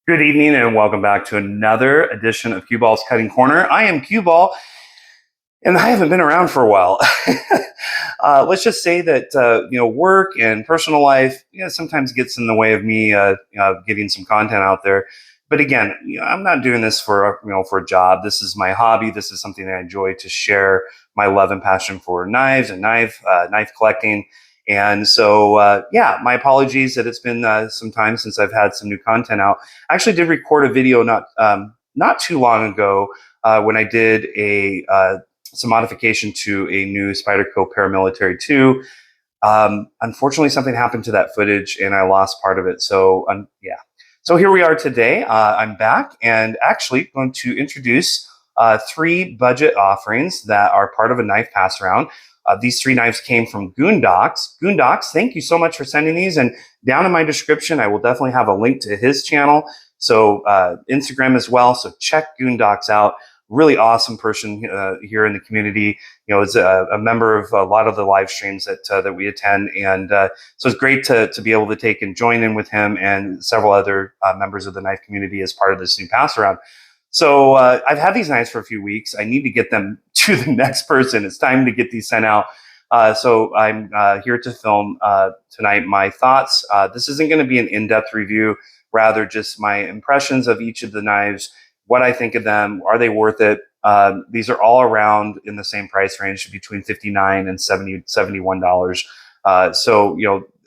Good evening and welcome back to another edition of Cue Ball's Cutting Corner. I am Cue Ball, and I haven't been around for a while. Let's just say that work and personal life sometimes gets in the way of me getting some content out there. But again, I'm not doing this for a job. This is my hobby. This is something that I enjoy to share my love and passion for knives and knife collecting. And so, my apologies that it's been some time since I've had some new content out. I actually did record a video not too long ago when I did some modification to a new Spyderco Paramilitary 2. Unfortunately, something happened to that footage and I lost part of it. So, So here we are today. I'm back and actually going to introduce three budget offerings that are part of a knife pass around. These three knives came from Goondocks. Goondocks, thank you so much for sending these. And down in my description, I will definitely have a link to his channel. So Instagram as well. So check Goondocks out. Really awesome person here in the community. Is a member of a lot of the live streams that we attend. And so it's great to be able to take and join in with him and several other members of the knife community as part of this new pass around. So I've had these knives for a few weeks. I need to get them to the next person. It's time to get these sent out. So I'm here to film tonight my thoughts. This isn't going to be an in-depth review, rather just my impressions of each of the knives, what I think of them. Are they worth it? These are all around in the same price range, between $59 and $71.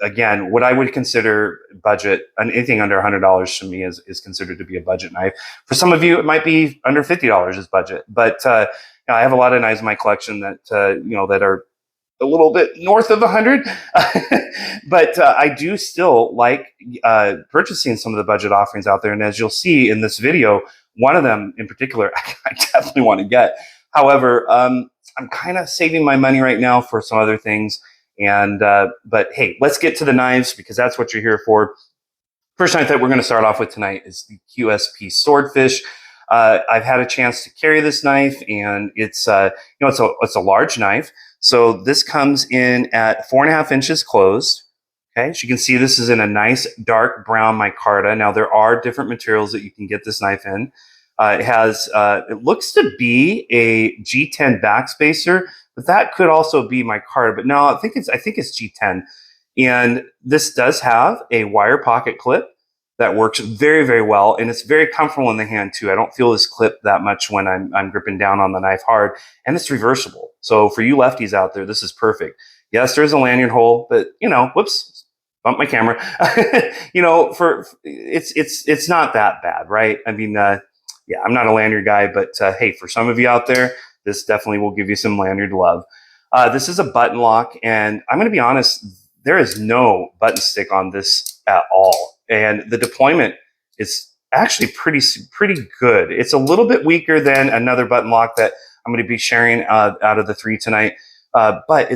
Again, what I would consider budget, anything under $100 to me is considered to be a budget knife. For some of you, it might be under $50 is budget. But I have a lot of knives in my collection that that are a little bit north of 100. But I do still like purchasing some of the budget offerings out there. And as you'll see in this video, one of them in particular, I definitely want to get. However, I'm kind of saving my money right now for some other things. And but hey, let's get to the knives because that's what you're here for. First knife that we're going to start off with tonight is the QSP Swordfish. I've had a chance to carry this knife, and it's a large knife. So this comes in at 4.5 inches closed. Okay, as you can see, this is in a nice dark brown micarta. Now there are different materials that you can get this knife in. It looks to be a G10 backspacer, but that could also be micarta. But no, I think it's G10. And this does have a wire pocket clip that works very, very well, and it's very comfortable in the hand too. I don't feel this clip that much when I'm gripping down on the knife hard, and it's reversible. So for you lefties out there, this is perfect. Yes, there's a lanyard hole, but whoops. Bump my camera. It's not that bad, right? I mean, I'm not a lanyard guy, but hey, for some of you out there, this definitely will give you some lanyard love. This is a button lock, and I'm going to be honest, there is no button stick on this at all, and the deployment is actually pretty good. It's a little bit weaker than another button lock that I'm going to be sharing out of the three tonight, but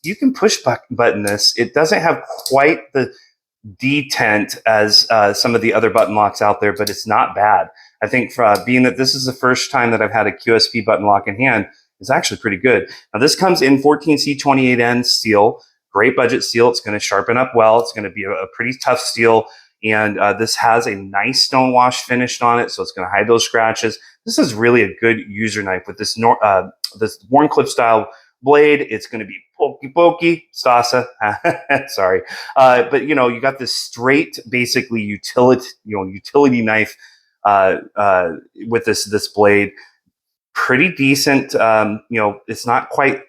you can push button this. It doesn't have quite the detent as some of the other button locks out there, but it's not bad. I think being that this is the first time that I've had a QSP button lock in hand, is actually pretty good. Now this comes in 14C28N steel, great budget steel. It's going to sharpen up well. It's going to be a pretty tough steel. And this has a nice stone wash finished on it, so it's going to hide those scratches. This is really a good user knife with this worn clip style blade. It's going to be pokey, Stasa. Sorry. But you got this straight, basically utility knife with this blade. Pretty decent. It's not quite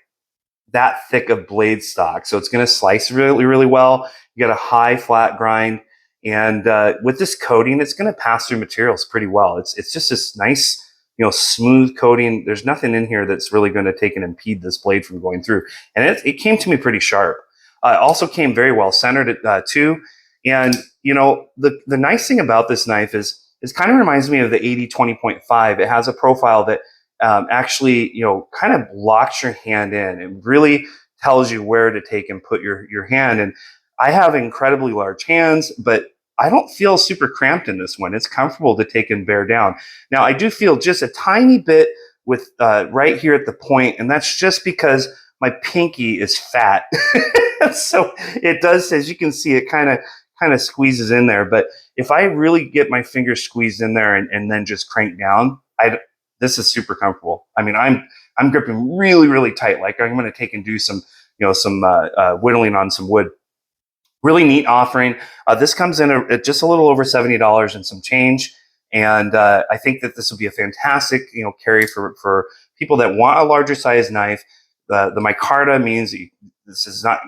that thick of blade stock, so it's going to slice really, really well. You got a high flat grind, and with this coating, it's going to pass through materials pretty well. It's just this nice, smooth coating. There's nothing in here that's really going to take and impede this blade from going through. And it came to me pretty sharp. It also came very well centered too. And the nice thing about this knife is it kind of reminds me of the 80-20.5. It has a profile that actually kind of locks your hand in. It really tells you where to take and put your hand. And I have incredibly large hands, but I don't feel super cramped in this one. It's comfortable to take and bear down. Now, I do feel just a tiny bit with right here at the point, and that's just because my pinky is fat. So it does, as you can see, it kind of kind of squeezes in there. But if I really get my fingers squeezed in there and then just crank down, this is super comfortable. I mean, I'm gripping really, really tight. Like I'm going to take and do some, some whittling on some wood. Really neat offering. This comes in at just a little over $70 and some change. And I think that this will be a fantastic, carry for people that want a larger size knife. The micarta means this is not,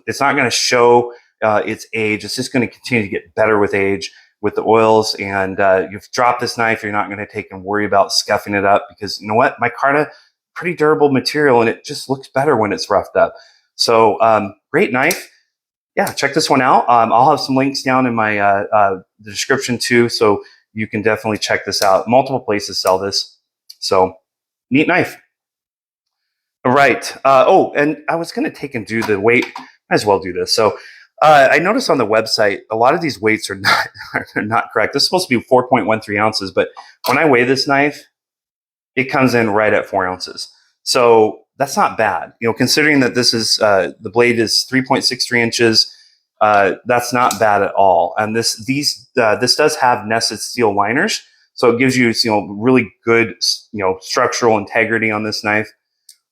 it's not going to show its age. It's just going to continue to get better with age with the oils. And you've dropped this knife, you're not going to take and worry about scuffing it up, because you know what, micarta, pretty durable material, and it just looks better when it's roughed up. So great knife. Yeah, check this one out. I'll have some links down in my the description too, so you can definitely check this out. Multiple places sell this. So neat knife. All right. Oh, and I was going to take and do the weight. Might as well do this. So I noticed on the website, a lot of these weights are not correct. This is supposed to be 4.13 ounces, but when I weigh this knife, it comes in right at 4 ounces. So that's not bad. Considering that this is, the blade is 3.63 inches, that's not bad at all. And this does have nested steel liners. So it gives you, really good, structural integrity on this knife.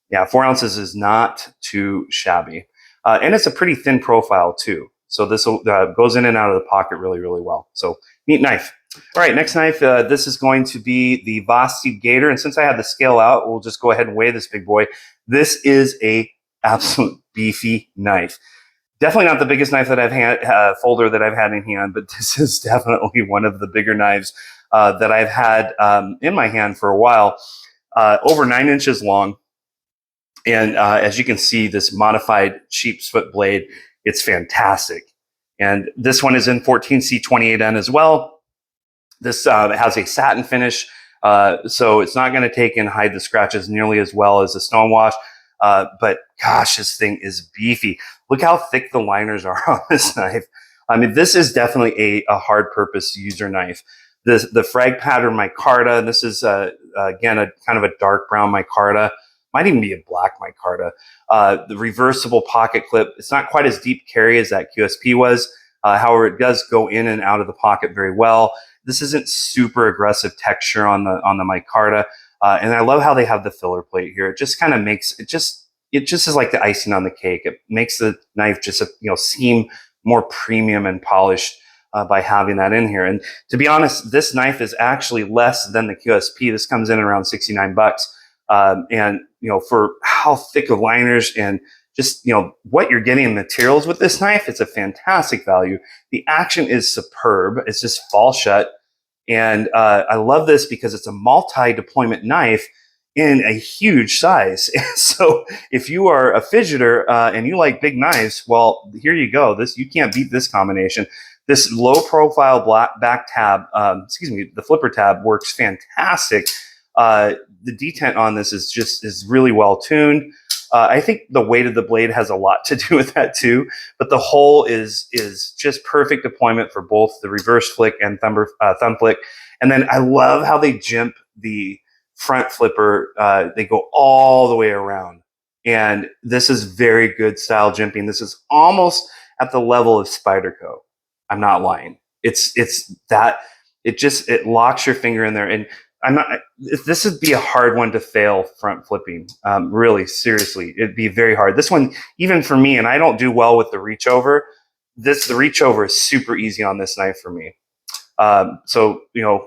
Yeah, 4 ounces is not too shabby. And it's a pretty thin profile too. So this goes in and out of the pocket really, really well. So neat knife. All right, next knife. This is going to be the Vosteed Gator. And since I have the scale out, we'll just go ahead and weigh this big boy. This is a absolute beefy knife. Definitely not the biggest knife that I've had, folder that I've had in hand, but this is definitely one of the bigger knives that I've had in my hand for a while. Over 9 inches long. And as you can see, this modified sheep's foot blade, it's fantastic. And this one is in 14C28N as well. This has a satin finish, so it's not going to take and hide the scratches nearly as well as a stonewash. But gosh, this thing is beefy. Look how thick the liners are on this knife. I mean, this is definitely a hard purpose user knife. The frag pattern micarta, and this is again a kind of a dark brown micarta. Might even be a black micarta. The reversible pocket clip. It's not quite as deep carry as that QSP was. However, it does go in and out of the pocket very well. This isn't super aggressive texture on the micarta. And I love how they have the filler plate here. It just kind of makes it just is like the icing on the cake. It makes the knife just seem more premium and polished by having that in here. And to be honest, this knife is actually less than the QSP. This comes in around $69. And for how thick the liners and just what you're getting in materials with this knife, it's a fantastic value. The action is superb. It's just fall shut. And I love this because it's a multi-deployment knife in a huge size. So if you are a fidgeter and you like big knives, well, here you go. You can't beat this combination. This low-profile back tab, the flipper tab works fantastic. The detent on this is really well tuned. I think the weight of the blade has a lot to do with that too, but the hole is just perfect deployment for both the reverse flick and thumb flick. And then I love how they jimp the front flipper. They go all the way around, and this is very good style jimping. This is almost at the level of Spyderco. I'm not lying. It locks your finger in there, and this would be a hard one to fail front flipping. Really, seriously, it'd be very hard. This one, even for me, and I don't do well with the reach over. The reach over is super easy on this knife for me. So,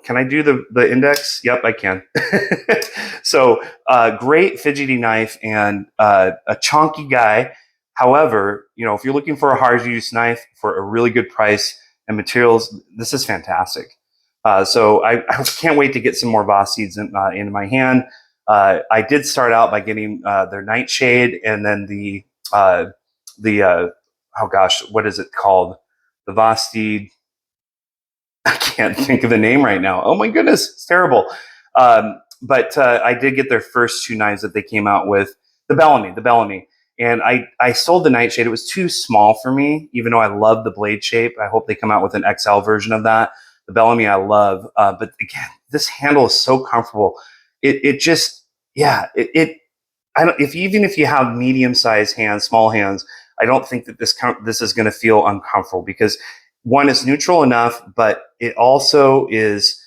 can I do the index? Yep, I can. So, great fidgety knife and a chonky guy. However, if you're looking for a hard use knife for a really good price and materials, this is fantastic. So I can't wait to get some more Vosteeds into my hand. I did start out by getting their Nightshade, and then oh gosh, what is it called? The Vosteed. I can't think of the name right now. Oh my goodness, it's terrible. But I did get their first two knives that they came out with. The Bellamy. And I sold the Nightshade. It was too small for me, even though I love the blade shape. I hope they come out with an XL version of that. The Bellamy I love, but again, this handle is so comfortable. Even if you have medium-sized hands, small hands, I don't think that this is going to feel uncomfortable, because one is neutral enough, but it also is,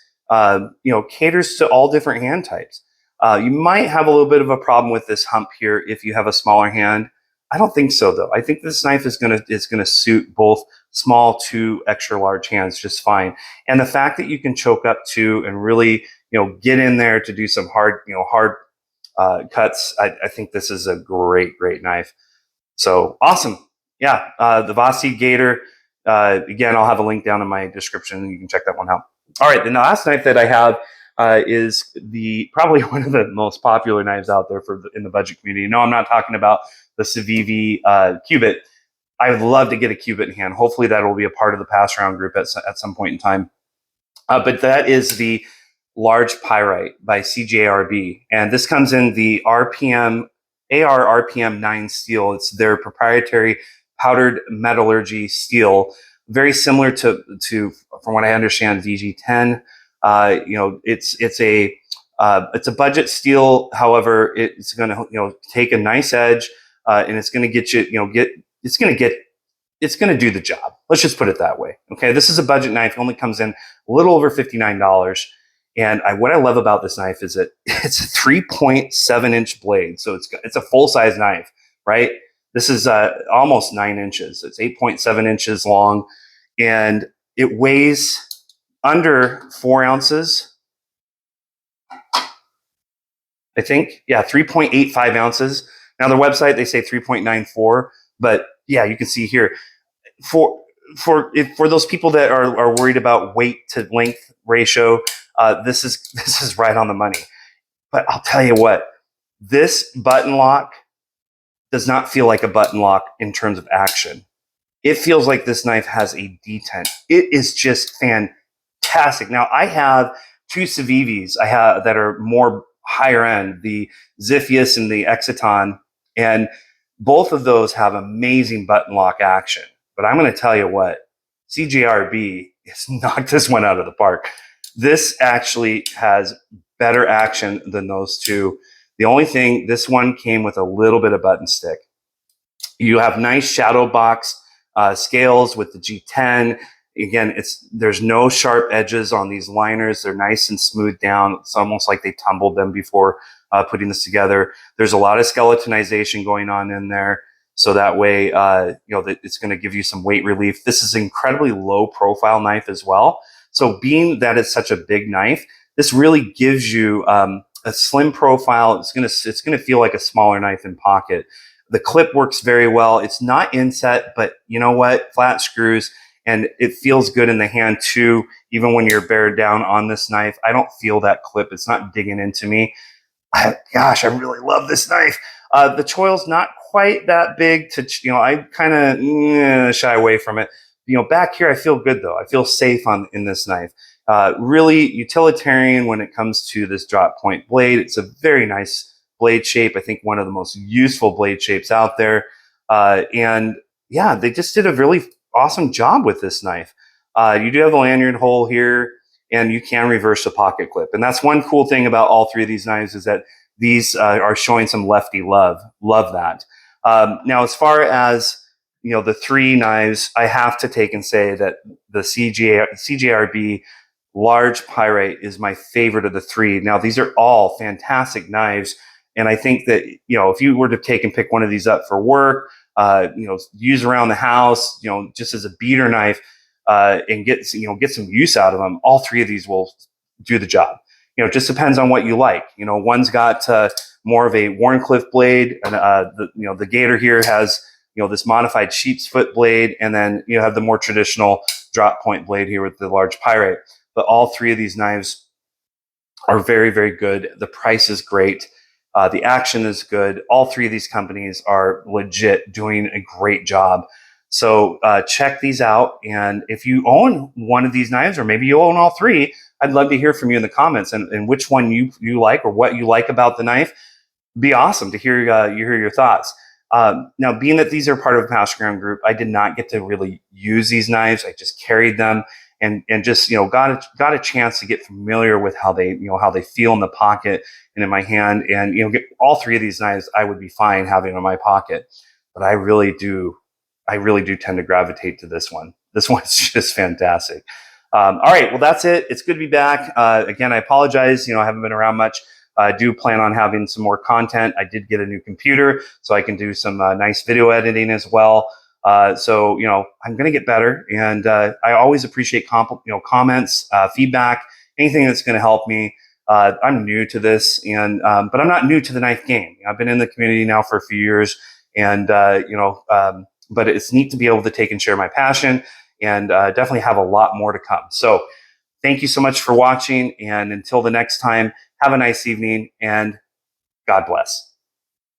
caters to all different hand types. You might have a little bit of a problem with this hump here if you have a smaller hand. I don't think so though. I think this knife is gonna suit both small to extra large hands just fine. And the fact that you can choke up to and really, get in there to do some hard cuts, I think this is a great knife. So awesome. Yeah, the Vosteed Gator. Again, I'll have a link down in my description. You can check that one out. All right, the last knife that I have is probably one of the most popular knives out there in the budget community. No, I'm not talking about the Civivi Cubit. I would love to get a Cubit in hand. Hopefully that will be a part of the pass around group at some point in time. But that is the Large Pyrite by CJRB. And this comes in the AR RPM 9 steel. It's their proprietary powdered metallurgy steel, very similar to from what I understand, VG10. It's a budget steel. However, it's going to take a nice edge, and it's going to get it's going to do the job. Let's just put it that way. Okay, this is a budget knife. It only comes in a little over $59. And what I love about this knife is that it's a 3.7-inch blade. So it's a full-size knife, right? This is almost 9 inches. It's 8.7 inches long, and it weighs under 4 ounces. I think, yeah, 3.85 ounces. Now, their website, they say 3.94, but yeah, you can see here. For those people that are worried about weight to length ratio, this is right on the money. But I'll tell you what, this button lock does not feel like a button lock in terms of action. It feels like this knife has a detent. It is just fantastic. Now, I have two Civivis that are more higher end, the Ziphius and the Exiton, and both of those have amazing button lock action. But I'm going to tell you what, CJRB has knocked this one out of the park. This actually has better action than those two. The only thing, this one came with a little bit of button stick. You have nice shadow box scales with the G10. Again, there's no sharp edges on these liners. They're nice and smooth down. It's almost like they tumbled them before putting this together. There's a lot of skeletonization going on in there. So that way, it's going to give you some weight relief. This is an incredibly low profile knife as well. So being that it's such a big knife, this really gives you a slim profile. It's going to feel like a smaller knife in pocket. The clip works very well. It's not inset, but you know what? Flat screws, and it feels good in the hand too. Even when you're bared down on this knife, I don't feel that clip. It's not digging into me. Gosh, I really love this knife. The choil's not quite that big I kind of shy away from it. Back here, I feel good though. I feel safe in this knife. Really utilitarian when it comes to this drop point blade. It's a very nice blade shape. I think one of the most useful blade shapes out there. And yeah, they just did a really awesome job with this knife. You do have a lanyard hole here, and you can reverse the pocket clip. And that's one cool thing about all three of these knives, is that these are showing some lefty love. Love that. Now, as far as the three knives, I have to take and say that the CJRB Large Pyrite is my favorite of the three. Now, these are all fantastic knives, and I think that if you were to take and pick one of these up for work, use around the house, just as a beater knife, and get some use out of them, all three of these will do the job. It just depends on what you like. One's got more of a Warncliffe blade, and the Gator here has this modified sheep's foot blade, and then you have the more traditional drop point blade here with the Large Pyrite. But all three of these knives are very, very good. The price is great. The action is good. All three of these companies are legit doing a great job. So check these out. And if you own one of these knives, or maybe you own all three, I'd love to hear from you in the comments and which one you like, or what you like about the knife. Be awesome to hear your thoughts. Now, being that these are part of a Pass Around group, I did not get to really use these knives. I just carried them and just got a chance to get familiar with how they feel in the pocket and in my hand. And get all three of these knives, I would be fine having in my pocket. But I really do tend to gravitate to this one. this one's just fantastic. All right, well, that's it. It's good to be back. Again, I apologize. I haven't been around much. I do plan on having some more content. I did get a new computer, so I can do some nice video editing as well. So, I'm going to get better, and I always appreciate comments, feedback, anything that's going to help me. I'm new to this, but I'm not new to the knife game. I've been in the community now for a few years, and but it's neat to be able to take and share my passion, and definitely have a lot more to come. So, thank you so much for watching, and until the next time, have a nice evening, and God bless.